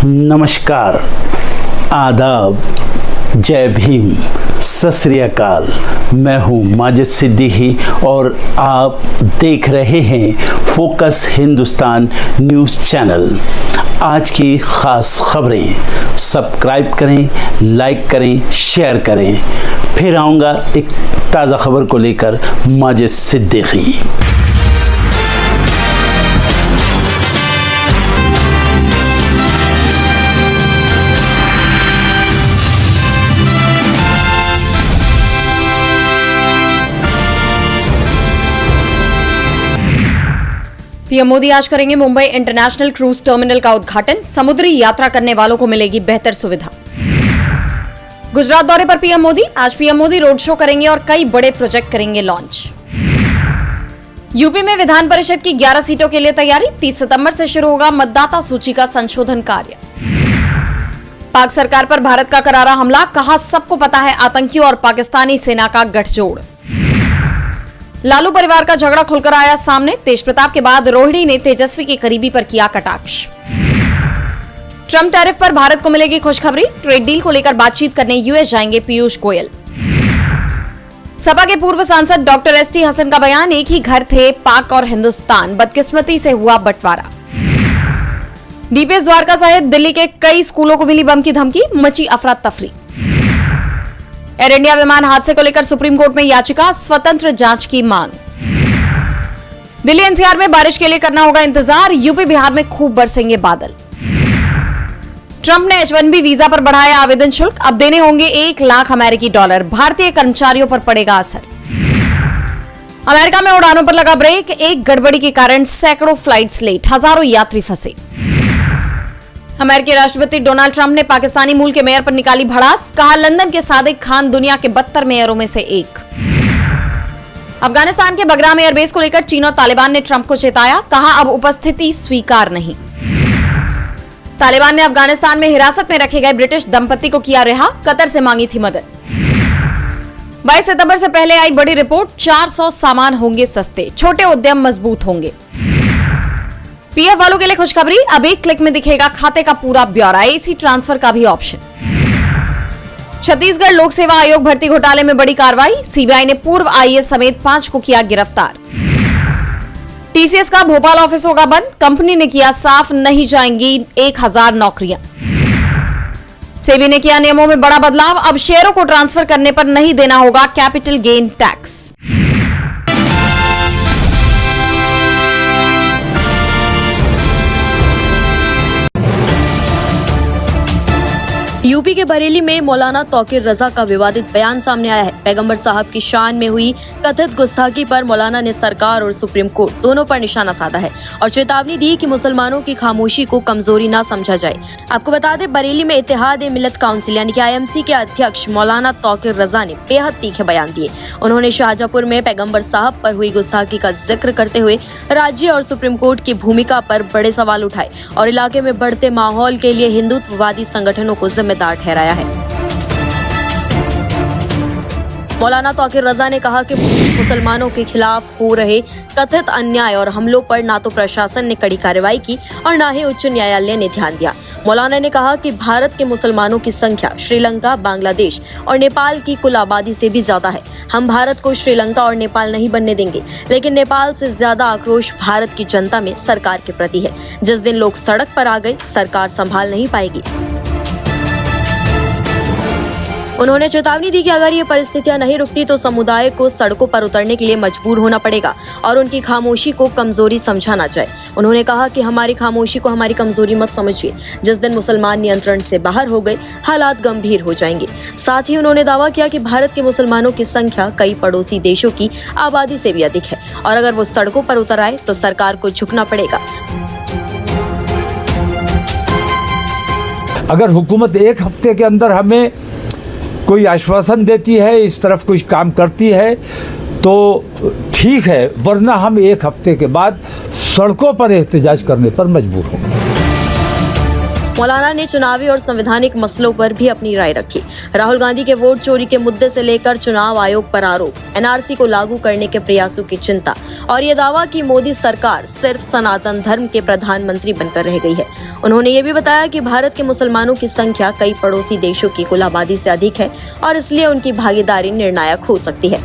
नमस्कार, आदाब, जय भीम, सत श्री अकाल। मैं हूँ माजिद सिद्दीकी और आप देख रहे हैं फोकस हिंदुस्तान न्यूज़ चैनल। आज की ख़ास खबरें सब्सक्राइब करें, लाइक करें, शेयर करें। फिर आऊँगा एक ताज़ा खबर को लेकर माजिद सिद्दीकी। पीएम मोदी आज करेंगे मुंबई इंटरनेशनल क्रूज टर्मिनल का उद्घाटन। समुद्री यात्रा करने वालों को मिलेगी बेहतर सुविधा। गुजरात दौरे पर पीएम मोदी। आज पीएम मोदी रोड शो करेंगे और कई बड़े प्रोजेक्ट करेंगे लॉन्च। यूपी में विधान परिषद की 11 सीटों के लिए तैयारी। 30 सितंबर से शुरू होगा मतदाता सूची का संशोधन कार्य। पाक सरकार पर भारत का करारा हमला। कहा सबको पता है आतंकियों और पाकिस्तानी सेना का गठजोड़। लालू परिवार का झगड़ा खुलकर आया सामने। तेज प्रताप के बाद रोहिणी ने तेजस्वी के करीबी पर किया कटाक्ष। ट्रम्प टैरिफ पर भारत को मिलेगी खुशखबरी। ट्रेड डील को लेकर बातचीत करने यूएस जाएंगे पीयूष गोयल। सपा के पूर्व सांसद डॉक्टर एसटी हसन का बयान। एक ही घर थे पाक और हिंदुस्तान, बदकिस्मती से हुआ बंटवारा। डीपीएस द्वारका सहित दिल्ली के कई स्कूलों को मिली बम की धमकी। मची अफरा तफरी। एयर इंडिया विमान हादसे को लेकर सुप्रीम कोर्ट में याचिका। स्वतंत्र जांच की मांग। दिल्ली एनसीआर में बारिश के लिए करना होगा इंतजार। यूपी बिहार में खूब बरसेंगे बादल। ट्रंप ने H-1B वीजा पर बढ़ाया आवेदन शुल्क। अब देने होंगे 1 लाख अमेरिकी डॉलर। भारतीय कर्मचारियों पर पड़ेगा असर। अमेरिका में उड़ानों पर लगा ब्रेक। एक गड़बड़ी के कारण सैकड़ों फ्लाइट्स लेट, हजारों यात्री फंसे। अमेरिकी राष्ट्रपति डोनाल्ड ट्रंप ने पाकिस्तानी मूल के मेयर पर निकाली भड़ास। कहा लंदन के सादिक खान दुनिया के 72 मेयरों में से एक। अफगानिस्तान के बगराम एयरबेस को लेकर चीन और तालिबान ने ट्रंप को चेताया। कहा अब उपस्थिति स्वीकार नहीं। तालिबान ने अफगानिस्तान में हिरासत में रखे गए ब्रिटिश दंपति को किया रिहा। कतर से मांगी थी मदद। 22 सितंबर से पहले आई बड़ी रिपोर्ट। 400 सामान होंगे सस्ते, छोटे उद्यम मजबूत होंगे। पीएफ वालों के लिए खुशखबरी। अब एक क्लिक में दिखेगा खाते का पूरा ब्यौरा। एसी ट्रांसफर का भी ऑप्शन। छत्तीसगढ़ लोक सेवा आयोग भर्ती घोटाले में बड़ी कार्रवाई। सीबीआई ने पूर्व आईएएस समेत 5 को किया गिरफ्तार। टीसीएस का भोपाल ऑफिस होगा बंद। कंपनी ने किया साफ, नहीं जाएंगी 1000 नौकरियां। सेबी ने किया नियमों में बड़ा बदलाव। अब शेयरों को ट्रांसफर करने पर नहीं देना होगा कैपिटल गेन टैक्स। यूपी के बरेली में मौलाना तौकीर रजा का विवादित बयान सामने आया है। पैगंबर साहब की शान में हुई कथित गुस्ताखी पर मौलाना ने सरकार और सुप्रीम कोर्ट दोनों पर निशाना साधा है और चेतावनी दी कि मुसलमानों की खामोशी को कमजोरी न समझा जाए। आपको बता दें, बरेली में इत्तेहाद-ए-मिल्लत काउंसिल यानी कि IMC के अध्यक्ष मौलाना तौकीर रजा ने बेहद तीखे बयान दिए। उन्होंने शाहजहांपुर में पैगंबर साहब पर हुई गुस्ताखी का जिक्र करते हुए राज्य और सुप्रीम कोर्ट की भूमिका पर बड़े सवाल उठाए और इलाके में बढ़ते माहौल के लिए हिंदुत्ववादी संगठनों को जिम्मेदार ठहराया है। मौलाना तौकीर रजा ने कहा कि मुसलमानों के खिलाफ हो रहे कथित अन्याय और हमलों पर ना तो प्रशासन ने कड़ी कार्रवाई की और ना ही उच्च न्यायालय ने ध्यान दिया। मौलाना ने कहा कि भारत के मुसलमानों की संख्या श्रीलंका, बांग्लादेश और नेपाल की कुल आबादी से भी ज्यादा है। हम भारत को श्रीलंका और नेपाल नहीं बनने देंगे, लेकिन नेपाल से ज्यादा आक्रोश भारत की जनता में सरकार के प्रति है। जिस दिन लोग सड़क पर आ गए, सरकार संभाल नहीं पाएगी। उन्होंने चेतावनी दी कि अगर ये परिस्थितियां नहीं रुकती तो समुदाय को सड़कों पर उतरने के लिए मजबूर होना पड़ेगा और उनकी खामोशी को कमजोरी समझा ना जाए। उन्होंने कहा कि हमारी खामोशी को हमारी कमजोरी मत समझिए। जिस दिन मुसलमान नियंत्रण से बाहर हो गए, हालात गंभीर हो जाएंगे। साथ ही उन्होंने दावा किया कि भारत के मुसलमानों की संख्या कई पड़ोसी देशों की आबादी से भी अधिक है और अगर वो सड़कों पर उतर आए तो सरकार को झुकना पड़ेगा। अगर हुकूमत एक हफ्ते के अंदर हमें कोई आश्वासन देती है, इस तरफ कुछ काम करती है तो ठीक है, वरना हम एक हफ्ते के बाद सड़कों पर एहतजाज करने पर मजबूर होंगे। मौलाना ने चुनावी और संवैधानिक मसलों पर भी अपनी राय रखी। राहुल गांधी के वोट चोरी के मुद्दे से लेकर चुनाव आयोग पर आरोप, NRC को लागू करने के प्रयासों की चिंता और ये दावा कि मोदी सरकार सिर्फ सनातन धर्म के प्रधानमंत्री बनकर रह गई है। उन्होंने ये भी बताया कि भारत के मुसलमानों की संख्या कई पड़ोसी देशों की कुल आबादी से अधिक है और इसलिए उनकी भागीदारी निर्णायक हो सकती है।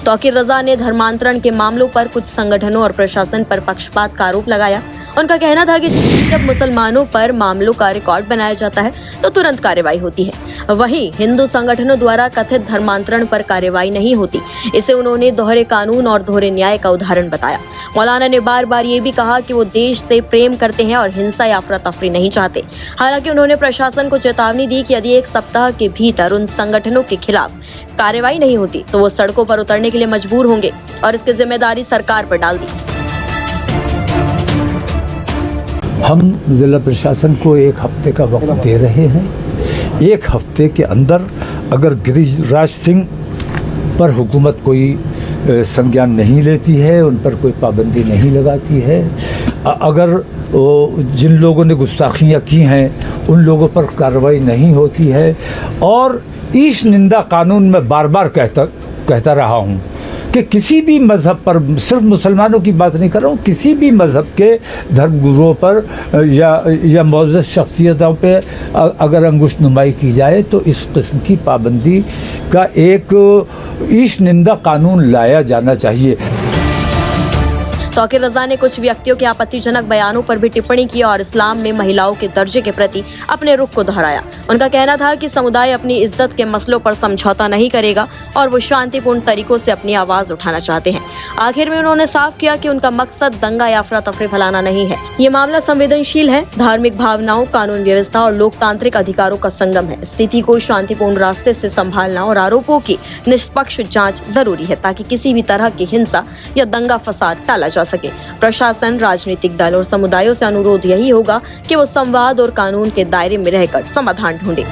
तौकीर रजा ने धर्मांतरण के मामलों पर कुछ संगठनों और प्रशासन पर पक्षपात का आरोप लगाया। उनका कहना था कि जब मुसलमानों पर मामलों का रिकॉर्ड बनाया जाता है तो तुरंत कार्रवाई होती है, वहीं हिंदू संगठनों द्वारा कथित धर्मांतरण पर कार्रवाई नहीं होती। इसे उन्होंने दोहरे कानून और दोहरे न्याय का उदाहरण बताया। मौलाना ने बार बार ये भी कहा कि वो देश से प्रेम करते हैं और हिंसा या अफरा तफरी नहीं चाहते। हालांकि उन्होंने प्रशासन को चेतावनी दी कि यदि 1 सप्ताह के भीतर उन संगठनों के खिलाफ कार्रवाई नहीं होती तो वो सड़कों पर उतरने के लिए मजबूर होंगे और इसकी जिम्मेदारी सरकार पर डाल दी। हम जिला प्रशासन को 1 हफ्ते का वक्त दे रहे हैं। 1 हफ्ते के अंदर अगर गिरिराज सिंह पर हुकूमत कोई संज्ञान नहीं लेती है, उन पर कोई पाबंदी नहीं लगाती है, अगर जिन लोगों ने गुस्ताखियाँ की हैं उन लोगों पर कार्रवाई नहीं होती है, और ईश निंदा कानून में बार बार कहता रहा हूँ कि किसी भी मज़हब पर, सिर्फ मुसलमानों की बात नहीं कर रहा हूँ, किसी भी मज़हब के धर्मगुरुओं पर या मौजूद शख्सियतों पे अगर अंगुश नुमाई की जाए तो इस किस्म की पाबंदी का एक ईश निंदा कानून लाया जाना चाहिए। तौकीर रजा ने कुछ व्यक्तियों के आपत्तिजनक बयानों पर भी टिप्पणी की और इस्लाम में महिलाओं के दर्जे के प्रति अपने रुख को दोहराया। उनका कहना था कि समुदाय अपनी इज्जत के मसलों पर समझौता नहीं करेगा और वो शांतिपूर्ण तरीकों से अपनी आवाज उठाना चाहते हैं। आखिर में उन्होंने साफ किया कि उनका मकसद दंगा या अफरा तफरी फैलाना नहीं है। ये मामला संवेदनशील है, धार्मिक भावनाओं, कानून व्यवस्था और लोकतांत्रिक अधिकारों का संगम है। स्थिति को शांतिपूर्ण रास्ते से संभालना और आरोपों की निष्पक्ष जाँच जरूरी है ताकि किसी भी तरह की हिंसा या दंगा फसाद टाला जा सके। प्रशासन, राजनीतिक दल और समुदायों से अनुरोध यही होगा कि वो संवाद और कानून के दायरे में रहकर समाधान ढूंढे।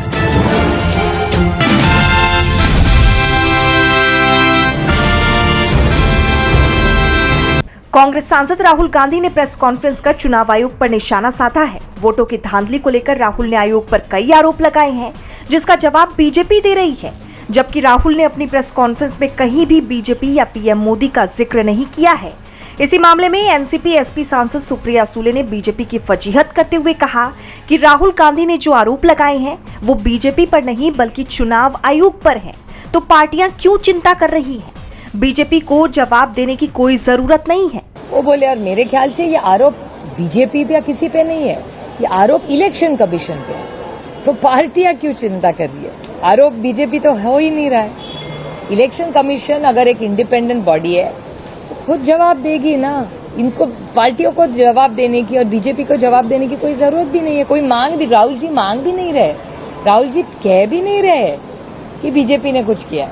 कांग्रेस सांसद राहुल गांधी ने प्रेस कॉन्फ्रेंस कर चुनाव आयोग पर निशाना साधा है। वोटों की धांधली को लेकर राहुल ने आयोग पर कई आरोप लगाए हैं, जिसका जवाब बीजेपी दे रही है। जबकि राहुल ने अपनी प्रेस कॉन्फ्रेंस में कहीं भी बीजेपी या पीएम मोदी का जिक्र नहीं किया है। इसी मामले में एनसीपी एसपी सांसद सुप्रिया सूले ने बीजेपी की फजीहत करते हुए कहा कि राहुल गांधी ने जो आरोप लगाए हैं वो बीजेपी पर नहीं बल्कि चुनाव आयोग पर हैं, तो पार्टियां क्यों चिंता कर रही हैं? बीजेपी को जवाब देने की कोई जरूरत नहीं है। वो बोले, और मेरे ख्याल से ये आरोप बीजेपी पे या किसी पे नहीं है, ये आरोप इलेक्शन कमीशन पे है। तो पार्टियां क्यों चिंता कर रही है? आरोप बीजेपी तो हो ही नहीं रहा है। इलेक्शन कमीशन अगर एक इंडिपेंडेंट बॉडी है तो खुद जवाब देगी ना। इनको पार्टियों को जवाब देने की और बीजेपी को जवाब देने की कोई जरूरत भी नहीं है। कोई मांग भी, राहुल जी मांग भी नहीं रहे, राहुल जी कह भी नहीं रहे कि बीजेपी ने कुछ किया।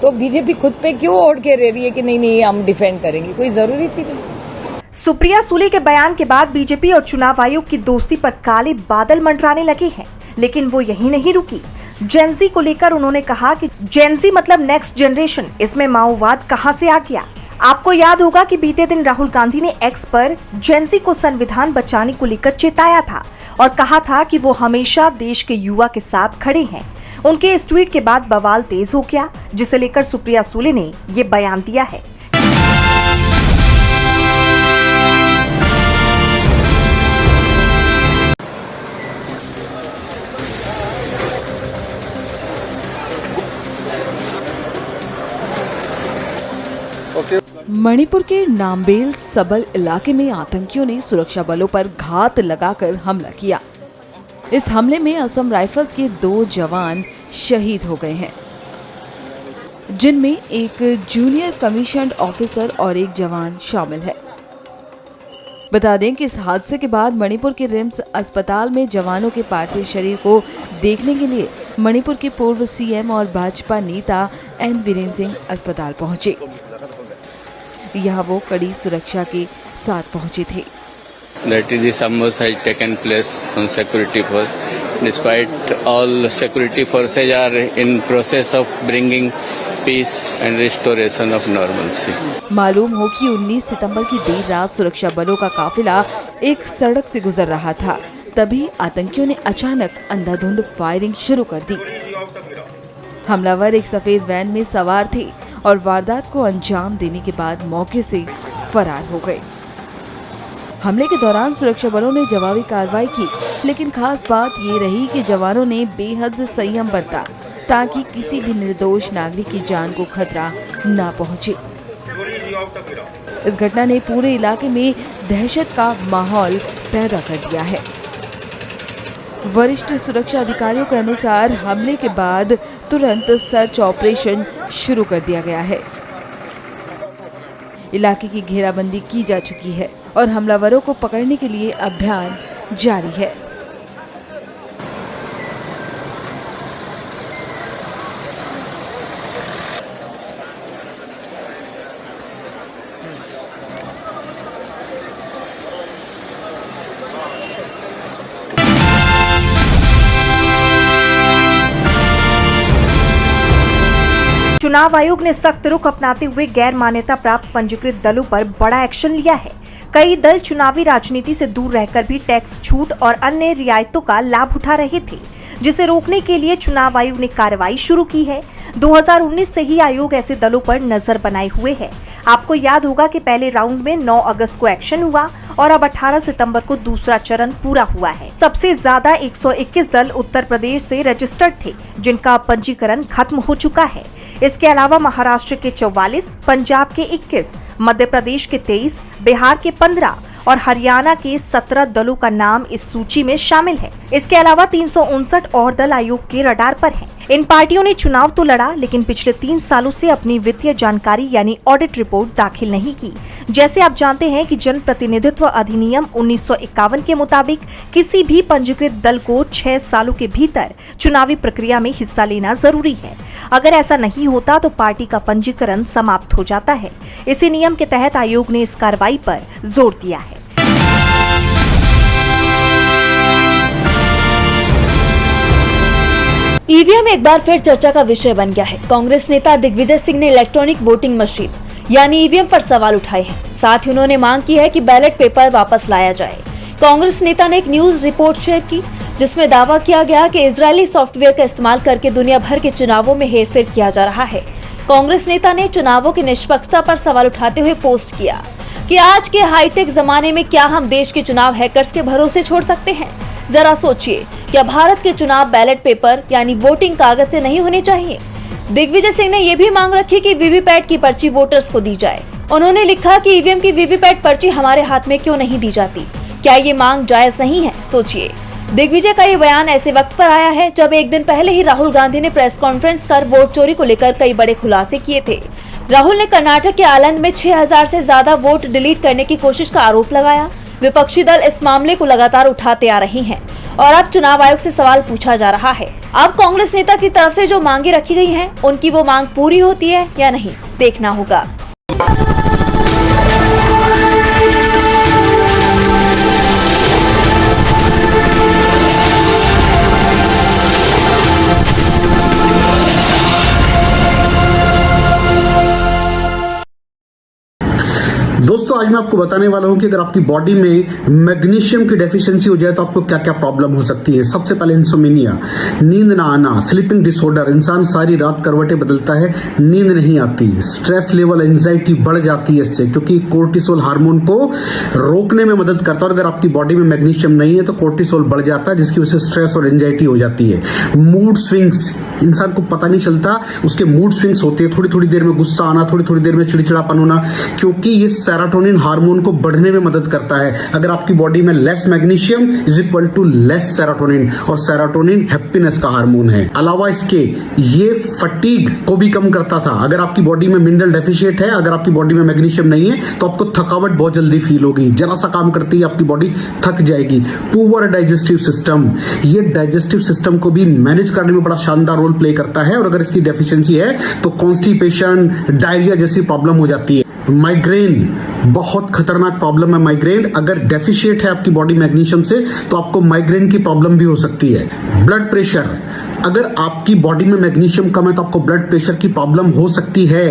तो बीजेपी खुद पे क्यों ओढ़ के रह रही है कि नहीं हम डिफेंड करेंगे? कोई जरूरी थी नहीं। सुप्रिया सूले के बयान के बाद बीजेपी और चुनाव आयोग की दोस्ती पर काले बादल मंडराने लगे हैं, लेकिन वो यहीं नहीं रुकी। जेनजी को लेकर उन्होंने कहा कि जेनजी मतलब नेक्स्ट जनरेशन, इसमें माओवाद कहां से आ गया? आपको याद होगा कि बीते दिन राहुल गांधी ने एक्स पर जेनजी को संविधान बचाने को लेकर चेताया था और कहा था कि वो हमेशा देश के युवा के साथ खड़े हैं। उनके इस ट्वीट के बाद बवाल तेज हो गया, जिसे लेकर सुप्रिया सूले ने ये बयान दिया है। मणिपुर के नाम्बेल सबल इलाके में आतंकियों ने सुरक्षा बलों पर घात लगाकर हमला किया। इस हमले में असम राइफल्स के 2 जवान शहीद हो गए हैं, जिनमें एक जूनियर कमीशन्ड ऑफिसर और एक जवान शामिल है। बता दें कि इस हादसे के बाद मणिपुर के रिम्स अस्पताल में जवानों के पार्थिव शरीर को देखने के लिए मणिपुर के पूर्व सीएम और भाजपा नेता एन वीरेन सिंह अस्पताल पहुंचे। यहाँ वो कड़ी सुरक्षा के साथ पहुंचे थे। That is, this ambush has taken place on security force. Despite all security forces are in process of bringing peace and restoration of normalcy. मालूम हो कि 19 सितंबर की देर रात सुरक्षा बलों का काफिला एक सड़क से गुजर रहा था, तभी आतंकियों ने अचानक अंधाधुंध फायरिंग शुरू कर दी। हमलावर एक सफेद वैन में सवार थे और वारदात को अंजाम देने के बाद मौके से फरार हो गए। हमले के दौरान सुरक्षा बलों ने जवाबी कार्रवाई की, लेकिन खास बात ये रही कि जवानों ने बेहद संयम बरता ताकि किसी भी निर्दोष नागरिक की जान को खतरा न पहुंचे। इस घटना ने पूरे इलाके में दहशत का माहौल पैदा कर दिया है। वरिष्ठ सुरक्षा अधिकारियों के अनुसार हमले के बाद तुरंत सर्च ऑपरेशन शुरू कर दिया गया है। इलाके की घेराबंदी की जा चुकी है और हमलावरों को पकड़ने के लिए अभियान जारी है। चुनाव आयोग ने सख्त रुख अपनाते हुए गैर मान्यता प्राप्त पंजीकृत दलों पर बड़ा एक्शन लिया है। कई दल चुनावी राजनीति से दूर रहकर भी टैक्स छूट और अन्य रियायतों का लाभ उठा रहे थे, जिसे रोकने के लिए चुनाव आयोग ने कार्रवाई शुरू की है। 2019 से ही आयोग ऐसे दलों पर नजर बनाए हुए है। आपको याद होगा कि पहले राउंड में 9 अगस्त को एक्शन हुआ और अब 18 सितंबर को दूसरा चरण पूरा हुआ है। सबसे ज्यादा 121 दल उत्तर प्रदेश से रजिस्टर्ड थे, जिनका पंजीकरण खत्म हो चुका है। इसके अलावा महाराष्ट्र के 44, पंजाब के 21, मध्य प्रदेश के 23, बिहार के 15 और हरियाणा के 17 दलों का नाम इस सूची में शामिल है। इसके अलावा 359 और दल आयोग के रडार पर हैं। इन पार्टियों ने चुनाव तो लड़ा, लेकिन पिछले 3 सालों से अपनी वित्तीय जानकारी यानी ऑडिट रिपोर्ट दाखिल नहीं की। जैसे आप जानते हैं कि जन प्रतिनिधित्व अधिनियम 1951 के मुताबिक किसी भी पंजीकृत दल को 6 सालों के भीतर चुनावी प्रक्रिया में हिस्सा लेना जरूरी है। अगर ऐसा नहीं होता तो पार्टी का पंजीकरण समाप्त हो जाता है। इसी नियम के तहत आयोग ने इस कार्रवाई पर जोर दिया है। ईवीएम एक बार फिर चर्चा का विषय बन गया है। कांग्रेस नेता दिग्विजय सिंह ने इलेक्ट्रॉनिक वोटिंग मशीन यानी ईवीएम पर सवाल उठाए हैं। साथ ही उन्होंने मांग की है कि बैलेट पेपर वापस लाया जाए। कांग्रेस नेता ने एक न्यूज रिपोर्ट शेयर की, जिसमें दावा किया गया कि इजरायली सॉफ्टवेयर का इस्तेमाल करके दुनिया भर के चुनावों में हेरफेर किया जा रहा है। कांग्रेस नेता ने चुनावों की निष्पक्षता पर सवाल उठाते हुए पोस्ट किया कि आज के हाईटेक जमाने में क्या हम देश के चुनाव हैकर्स के भरोसे छोड़ सकते हैं? जरा सोचिए, क्या भारत के चुनाव बैलेट पेपर यानी वोटिंग कागज से नहीं होने चाहिए? दिग्विजय सिंह ने यह भी मांग रखी कि वीवीपैट की पर्ची वोटर्स को दी जाए। उन्होंने लिखा कि ईवीएम की वीवीपैट पर्ची हमारे हाथ में क्यों नहीं दी जाती? क्या ये मांग जायज नहीं है? सोचिए। दिग्विजय का ये बयान ऐसे वक्त पर आया है जब एक दिन पहले ही राहुल गांधी ने प्रेस कॉन्फ्रेंस कर वोट चोरी को लेकर कई बड़े खुलासे किए थे। राहुल ने कर्नाटक के आलंद में 6000 से ज्यादा वोट डिलीट करने की कोशिश का आरोप लगाया। विपक्षी दल इस मामले को लगातार उठाते आ रहे हैं और अब चुनाव आयोग से सवाल पूछा जा रहा है। अब कांग्रेस नेता की तरफ से जो मांगे रखी गई हैं, उनकी वो मांग पूरी होती है या नहीं, देखना होगा। दोस्तों आज मैं आपको बताने वाला हूं कि अगर आपकी बॉडी में मैग्नीशियम की डेफिशिएंसी हो जाए तो आपको क्या क्या प्रॉब्लम हो सकती है। सबसे पहले इंसोमिनिया, नींद ना आना, स्लीपिंग डिसऑर्डर, इंसान सारी रात करवटें बदलता है, नींद नहीं आती, स्ट्रेस लेवल, एंजाइटी बढ़ जाती है इससे, क्योंकि कोर्टिसोल हार्मोन को रोकने में मदद करता है। और अगर आपकी बॉडी में मैग्नीशियम नहीं है तो कोर्टिसोल बढ़ जाता है, जिसकी वजह से स्ट्रेस और एंजाइटी हो जाती है। मूड स्विंग्स, इंसान को पता नहीं चलता उसके मूड स्विंग्स होते हैं, थोड़ी थोड़ी देर में गुस्सा आना, थोड़ी थोड़ी देर में चिड़चिड़ापन होना, क्योंकि ये सेरोटोनिन हार्मोन को बढ़ने में मदद करता है। अगर आपकी बॉडी में less magnesium is equal to less serotonin, और सेरोटोनिन हैप्पीनेस का हार्मोन है। अलावा इसके ये फटीग को भी कम करता था। अगर आपकी बॉडी में मिनरल डेफिशिएट है, अगर आपकी बॉडी में मैग्नीशियम नहीं है तो आपको थकावट बहुत जल्दी फील होगी, जरा सा काम करती है आपकी बॉडी थक जाएगी। पुअर डाइजेस्टिव सिस्टम, ये डाइजेस्टिव सिस्टम को भी मैनेज करने में बड़ा शानदार रोल प्ले करता है, और अगर इसकी डेफिशिएंसी है तो कॉन्स्टिपेशन, डायरिया जैसी प्रॉब्लम हो जाती है। माइग्रेन बहुत खतरनाक प्रॉब्लम है। माइग्रेन अगर डेफिशिएट है आपकी बॉडी मैग्नीशियम से तो आपको माइग्रेन की प्रॉब्लम भी हो सकती है। ब्लड प्रेशर, अगर आपकी बॉडी में मैग्नीशियम कम है तो आपको ब्लड प्रेशर की प्रॉब्लम हो सकती है।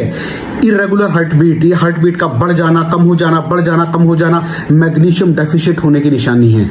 इरेगुलर हार्ट बीट, ये हार्ट बीट का बढ़ जाना, कम हो जाना, बढ़ जाना, कम हो जाना, मैग्नीशियम डेफिशिएट होने की निशानी है।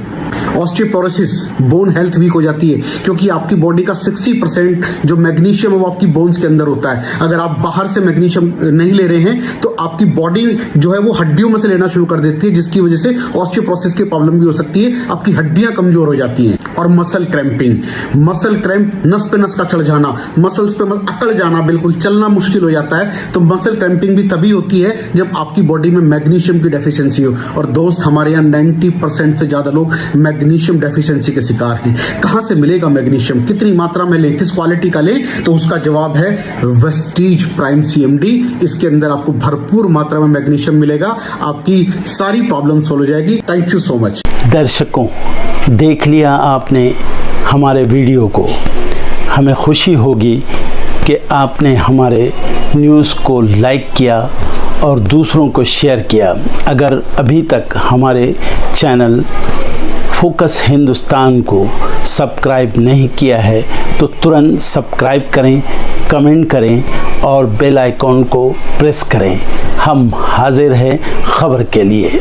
ऑस्टियोपोरोसिस, बोन हेल्थ वीक हो जाती है क्योंकि आपकी बॉडी का 60% जो मैग्नीशियम है वो आपकी बोन्स के अंदर होता है। अगर आप बाहर से मैग्नीशियम नहीं ले रहे हैं तो आपकी बॉडी जो है वो हड्डियों में से लेना शुरू कर देती है, जिसकी वजह से ऑस्टियोपोरोसिस की प्रॉब्लम भी हो सकती है। आपकी हड्डियां कमजोर हो जाती हैं। और मसल क्रैम्पिंग, मसल क्रैम्प, नस पे नस का चढ़ जाना, मसल्स पे अकड़ जाना, बिल्कुल चलना मुश्किल हो जाता है। तो मसल क्रैम्पिंग भी तभी होती है जब आपकी बॉडी में मैग्नीशियम की डेफिशिएंसी हो। और दोस्त, हमारे यहाँ 90% से ज्यादा लोग मैग्नीशियम डेफिशिएंसी के शिकार हैं। कहां से मिलेगा मैग्नीशियम, कितनी मात्रा में लें, किस क्वालिटी का लें? तो उसका जवाब है वेस्टीज प्राइम CMD। इसके अंदर आपको भरपूर मात्रा में मैग्नीशियम मिलेगा, आपकी सारी प्रॉब्लम सॉल्व हो जाएगी। Thank you so much. दर्शकों, देख लिया आपने हमारे वीडियो को। हमें खुशी होगी कि आपने हमारे न्यूज़ को लाइक किया और दूसरों को शेयर किया। अगर अभी तक हमारे चैनल फोकस हिंदुस्तान को सब्सक्राइब नहीं किया है तो तुरंत सब्सक्राइब करें, कमेंट करें और बेल आइकॉन को प्रेस करें। हम हाजिर हैं खबर के लिए।